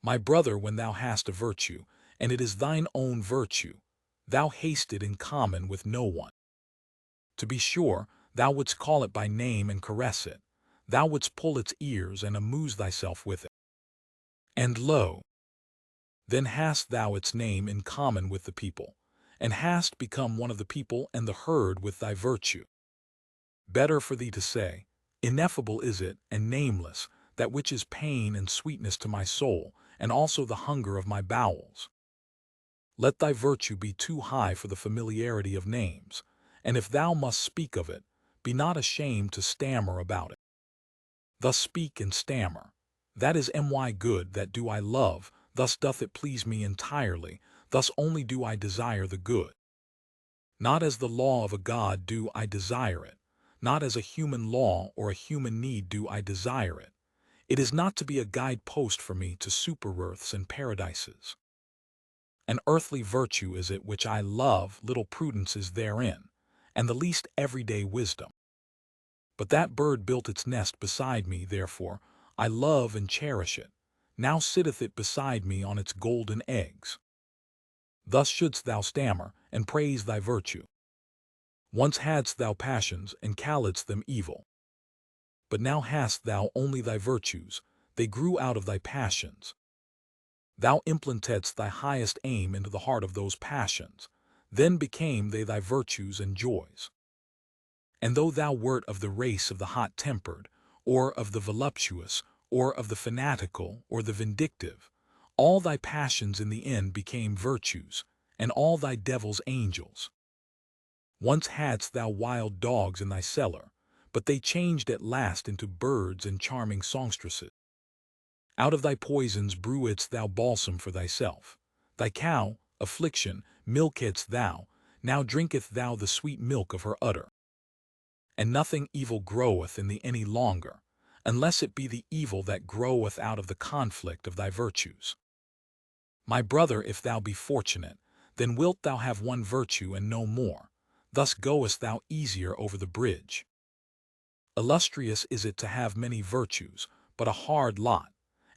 My brother, when thou hast a virtue, and it is thine own virtue, thou hast it in common with no one. To be sure, thou wouldst call it by name and caress it, thou wouldst pull its ears and amuse thyself with it. And lo, then hast thou its name in common with the people, and hast become one of the people and the herd with thy virtue. Better for thee to say, ineffable is it, and nameless, that which is pain and sweetness to my soul, and also the hunger of my bowels. Let thy virtue be too high for the familiarity of names, and if thou must speak of it, be not ashamed to stammer about it. Thus speak and stammer. That is my good, that do I love, thus doth it please me entirely, thus only do I desire the good. Not as the law of a god do I desire it, not as a human law or a human need do I desire it. It is not to be a guide-post for me to super-earths and paradises. An earthly virtue is it which I love, little prudence is therein, and the least everyday wisdom. But that bird built its nest beside me, therefore I love and cherish it. Now sitteth it beside me on its golden eggs. Thus shouldst thou stammer, and praise thy virtue. Once hadst thou passions, and calledst them evil. But now hast thou only thy virtues, they grew out of thy passions. Thou implantedst thy highest aim into the heart of those passions, then became they thy virtues and joys. And though thou wert of the race of the hot-tempered, or of the voluptuous, or of the fanatical, or the vindictive, all thy passions in the end became virtues, and all thy devils angels. Once hadst thou wild dogs in thy cellar, but they changed at last into birds and charming songstresses. Out of thy poisons brewedst thou balsam for thyself. Thy cow, affliction, milkedst thou, now drinketh thou the sweet milk of her udder. And nothing evil groweth in thee any longer, unless it be the evil that groweth out of the conflict of thy virtues. My brother, if thou be fortunate, then wilt thou have one virtue and no more, thus goest thou easier over the bridge. Illustrious is it to have many virtues, but a hard lot,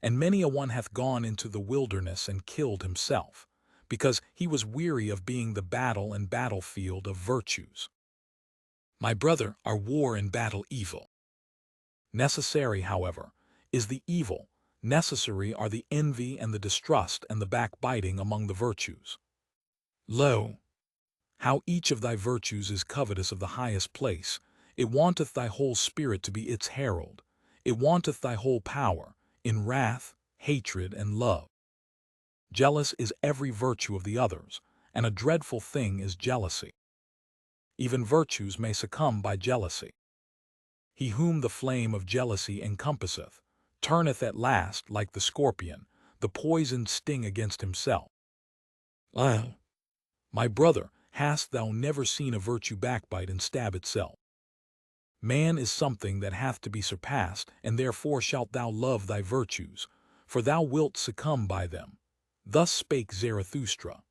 and many a one hath gone into the wilderness and killed himself, because he was weary of being the battle and battlefield of virtues. My brother, are war and battle evil? Necessary, however, is the evil, necessary are the envy and the distrust and the backbiting among the virtues. Lo, how each of thy virtues is covetous of the highest place, it wanteth thy whole spirit to be its herald, it wanteth thy whole power, in wrath, hatred, and love. Jealous is every virtue of the others, and a dreadful thing is jealousy. Even virtues may succumb by jealousy. He whom the flame of jealousy encompasseth, turneth at last, like the scorpion, the poisoned sting against himself. Ah, my brother, hast thou never seen a virtue backbite and stab itself? Man is something that hath to be surpassed, and therefore shalt thou love thy virtues, for thou wilt succumb by them. Thus spake Zarathustra.